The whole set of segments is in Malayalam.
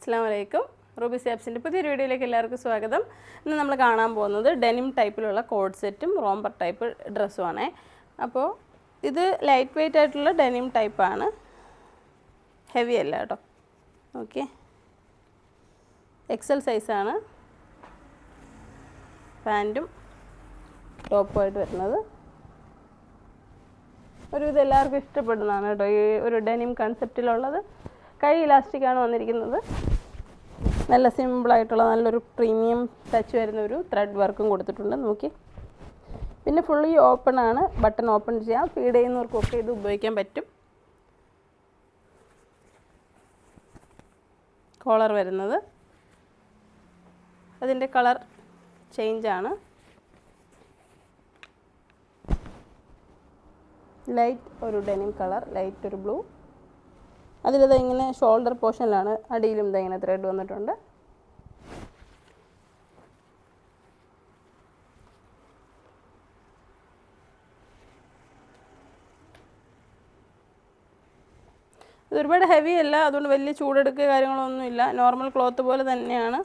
അസ്സലാമലൈക്കും. റൂബി സാബ്സിൻ്റെ പുതിയൊരു വീഡിയോയിലേക്ക് എല്ലാവർക്കും സ്വാഗതം. ഇന്ന് നമ്മൾ കാണാൻ പോകുന്നത് ഡെനിം ടൈപ്പിലുള്ള കോഡ് സെറ്റും റോംബർ ടൈപ്പ് ഡ്രസ്സുമാണ്. അപ്പോൾ ഇത് ലൈറ്റ് വെയ്റ്റ് ആയിട്ടുള്ള ഡെനിം ടൈപ്പാണ്, ഹെവി അല്ല കേട്ടോ. ഓക്കെ, എക്സൽ സൈസാണ് പാൻറ്റും ടോപ്പുമായിട്ട് വരുന്നത്. ഇത് എല്ലാവർക്കും ഇഷ്ടപ്പെടുന്നതാണ് കേട്ടോ, ഈ ഒരു ഡെനിം കൺസെപ്റ്റിലുള്ളത്. കൈ ഇലാസ്റ്റിക്കാണ് വന്നിരിക്കുന്നത്. നല്ല സിമ്പിളായിട്ടുള്ള നല്ലൊരു പ്രീമിയം ടച്ച് വരുന്ന ഒരു ത്രെഡ് വർക്കും കൊടുത്തിട്ടുണ്ട്. നോക്കി, പിന്നെ ഫുള്ളി ഓപ്പൺ ആണ്, ബട്ടൺ ഓപ്പൺ ചെയ്യാം. ഫീഡ് ചെയ്യുന്നവർക്കൊക്കെ ഇത് ഉപയോഗിക്കാൻ പറ്റും. കോളർ വരുന്നത് അതിൻ്റെ കളർ ചേഞ്ചാണ്. ലൈറ്റ് ഒരു ഡെനിം കളർ, ലൈറ്റ് ഒരു ബ്ലൂ. അതിലിത് ഇങ്ങനെ ഷോൾഡർ പോർഷനിലാണ്, അടിയിലും ഇങ്ങനെ ത്രെഡ് വന്നിട്ടുണ്ട്. ഇത് ഒരുപാട് ഹെവി അല്ല, അതുകൊണ്ട് വലിയ ചൂടെടുക്കുക കാര്യങ്ങളൊന്നുമില്ല. നോർമൽ ക്ലോത്ത് പോലെ തന്നെയാണ്.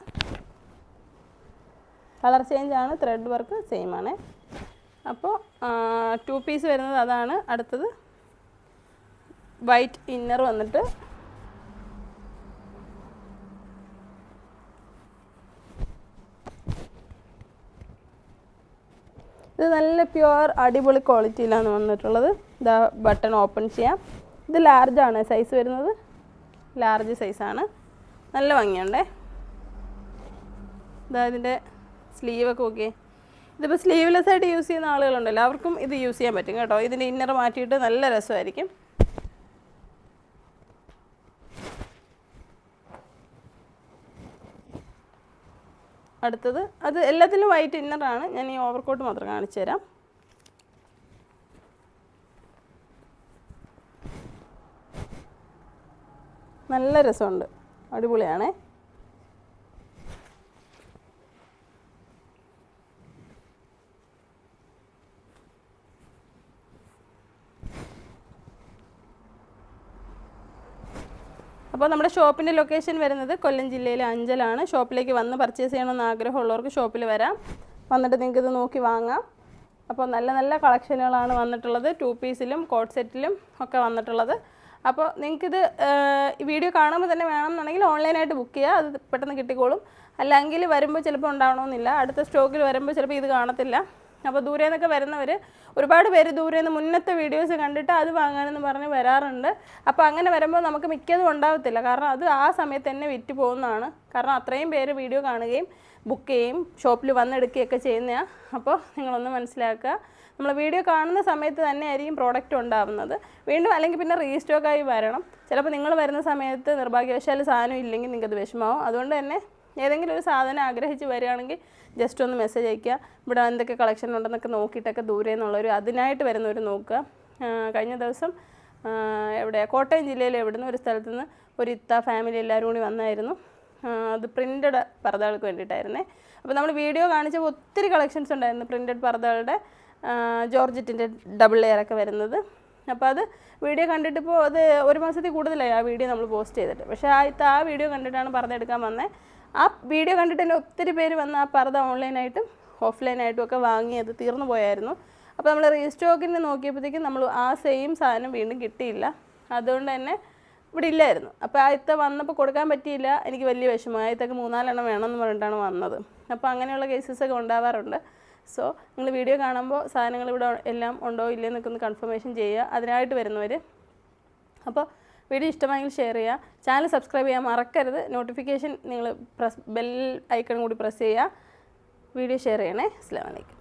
കളർ ചേഞ്ചാണ്, ത്രെഡ് വർക്ക് സെയിം ആണ്. അപ്പോൾ 2 പീസ് വരുന്നത് അതാണ്. അടുത്തത് വൈറ്റ് ഇന്നർ വന്നിട്ട് ഇത് നല്ല പ്യുവർ അടിപൊളി ക്വാളിറ്റിയിലാണ് വന്നിട്ടുള്ളത്. ഇതാ ബട്ടൺ ഓപ്പൺ ചെയ്യാം. ഇത് ലാർജാണ് സൈസ് വരുന്നത്, ലാർജ് സൈസാണ്. നല്ല ഭംഗിയുണ്ടേ. ഇതാ ഇതിൻ്റെ സ്ലീവൊക്കെ ഓക്കെ. ഇതിപ്പോൾ സ്ലീവ്ലെസ് ആയിട്ട് യൂസ് ചെയ്യുന്ന ആളുകളുണ്ടല്ലോ, അവർക്കും ഇത് യൂസ് ചെയ്യാൻ പറ്റും കേട്ടോ. ഇതിൻ്റെ ഇന്നർ മാറ്റിയിട്ട് നല്ല രസമായിരിക്കും. അടുത്തത് അത് എല്ലാത്തിലും വൈറ്റ് ഇന്നറാണ്. ഞാൻ ഈ ഓവർകോട്ട് മാത്രം കാണിച്ചു തരാം. നല്ല രസമുണ്ട്, അടിപൊളിയാണേ. അപ്പോൾ നമ്മുടെ ഷോപ്പിൻ്റെ ലൊക്കേഷൻ വരുന്നത് കൊല്ലം ജില്ലയിലെ അഞ്ചലാണ്. ഷോപ്പിലേക്ക് വന്ന് പർച്ചേസ് ചെയ്യണമെന്ന് ആഗ്രഹമുള്ളവർക്ക് ഷോപ്പിൽ വരാം, വന്നിട്ട് നിങ്ങൾക്ക് ഇത് നോക്കി വാങ്ങാം. അപ്പോൾ നല്ല നല്ല കളക്ഷനുകളാണ് വന്നിട്ടുള്ളത്. 2 പീസിലും കോഡ് സെറ്റിലും ഒക്കെ വന്നിട്ടുള്ളത്. അപ്പോൾ നിങ്ങൾക്കിത് വീഡിയോ കാണുമ്പോൾ തന്നെ വേണമെന്നുണ്ടെങ്കിൽ ഓൺലൈനായിട്ട് ബുക്ക് ചെയ്യുക, അത് പെട്ടെന്ന് കിട്ടിക്കോളും. അല്ലെങ്കിൽ വരുമ്പോൾ ചിലപ്പോൾ ഉണ്ടാവണമെന്നില്ല, അടുത്ത സ്റ്റോക്കിൽ വരുമ്പോൾ ചിലപ്പോൾ ഇത് കാണത്തില്ല. അപ്പോൾ ദൂരെ നിന്നൊക്കെ വരുന്നവർ, ഒരുപാട് പേര് ദൂരെ നിന്ന് മുന്നത്തെ വീഡിയോസ് കണ്ടിട്ട് അത് വാങ്ങാനെന്ന് പറഞ്ഞ് വരാറുണ്ട്. അപ്പോൾ അങ്ങനെ വരുമ്പോൾ നമുക്ക് മിക്കതും ഉണ്ടാകത്തില്ല, കാരണം അത് ആ സമയത്ത് തന്നെ വിറ്റ് പോകുന്നതാണ്. കാരണം അത്രയും പേര് വീഡിയോ കാണുകയും ബുക്ക് ചെയ്യുകയും ഷോപ്പിൽ വന്നെടുക്കുകയൊക്കെ ചെയ്യുന്നതാണ്. അപ്പോൾ നിങ്ങളൊന്ന് മനസ്സിലാക്കുക, നമ്മൾ വീഡിയോ കാണുന്ന സമയത്ത് തന്നെ ആയിരിക്കും പ്രോഡക്റ്റ് ഉണ്ടാകുന്നത്. വീണ്ടും അല്ലെങ്കിൽ പിന്നെ റീസ്റ്റോക്കായി വരണം. ചിലപ്പോൾ നിങ്ങൾ വരുന്ന സമയത്ത് നിർഭാഗ്യവശാൽ സാധനം ഇല്ലെങ്കിൽ നിങ്ങൾക്കത് വിഷമാവും. അതുകൊണ്ട് തന്നെ ഏതെങ്കിലും ഒരു സാധനം ആഗ്രഹിച്ച് വരികയാണെങ്കിൽ ജസ്റ്റ് ഒന്ന് മെസ്സേജ് അയയ്ക്കുക. ഇവിടെ എന്തൊക്കെ കളക്ഷൻ ഉണ്ടെന്നൊക്കെ നോക്കിയിട്ടൊക്കെ ദൂരെ നിന്നുള്ളൊരു അതിനായിട്ട് വരുന്നവർ നോക്കുക. കഴിഞ്ഞ ദിവസം കോട്ടയം ജില്ലയിൽ എവിടുന്ന് ഒരു സ്ഥലത്തു നിന്ന് ഒരു ഫാമിലി എല്ലാവരും കൂടി വന്നായിരുന്നു. അത് പ്രിൻറ്റഡ് പർദ്ദകൾക്ക് വേണ്ടിയിട്ടായിരുന്നേ. അപ്പോൾ നമ്മൾ വീഡിയോ കാണിച്ചപ്പോൾ ഒത്തിരി കളക്ഷൻസ് ഉണ്ടായിരുന്നു പ്രിൻറ്റഡ് പർദ്ദകളുടെ, ജോർജറ്റിൻ്റെ ഡബിൾ ലെയറൊക്കെ വരുന്നത്. അപ്പോൾ അത് വീഡിയോ കണ്ടിട്ടിപ്പോൾ അത് 1 മാസത്തിൽ കൂടുതലായി ആ വീഡിയോ നമ്മൾ പോസ്റ്റ് ചെയ്തിട്ട്. പക്ഷേ ആ വീഡിയോ കണ്ടിട്ടാണ് പർദ്ദ എടുക്കാൻ വന്നത്. ആ വീഡിയോ കണ്ടിട്ട് തന്നെ ഒത്തിരി പേര് വന്ന് ആ പർദ്ദ ഓൺലൈനായിട്ടും ഓഫ്ലൈനായിട്ടും ഒക്കെ വാങ്ങി അത് തീർന്നു പോയായിരുന്നു. അപ്പോൾ നമ്മൾ റീസ്റ്റോക്കിന് നോക്കിയപ്പോഴത്തേക്കും നമ്മൾ ആ സെയിം സാധനം വീണ്ടും കിട്ടിയില്ല. അതുകൊണ്ട് തന്നെ ഇവിടെ ഇല്ലായിരുന്നു. അപ്പോൾ ആദ്യത്തെ വന്നപ്പോൾ കൊടുക്കാൻ പറ്റിയില്ല. എനിക്ക് വലിയ വിഷമം. ആദ്യത്തൊക്കെ 3-4 എണ്ണം വേണമെന്ന് പറഞ്ഞിട്ടാണ് വന്നത്. അപ്പോൾ അങ്ങനെയുള്ള കേസസൊക്കെ ഉണ്ടാവാറുണ്ട്. സോ നിങ്ങൾ വീഡിയോ കാണുമ്പോൾ സാധനങ്ങൾ ഇവിടെ എല്ലാം ഉണ്ടോ ഇല്ലയെന്നൊക്കെ ഒന്ന് കൺഫർമേഷൻ ചെയ്യുക, അതിനായിട്ട് വരുന്നവർ. അപ്പോൾ വീഡിയോ ഇഷ്ടമായെങ്കിൽ ഷെയർ ചെയ്യുക, ചാനൽ സബ്സ്ക്രൈബ് ചെയ്യാൻ മറക്കരുത്. നോട്ടിഫിക്കേഷൻ നിങ്ങൾ ബെൽ ഐക്കൺ കൂടി പ്രസ് ചെയ്യുക. വീഡിയോ ഷെയർ ചെയ്യണേ. അസ്സലാമു അലൈക്കും.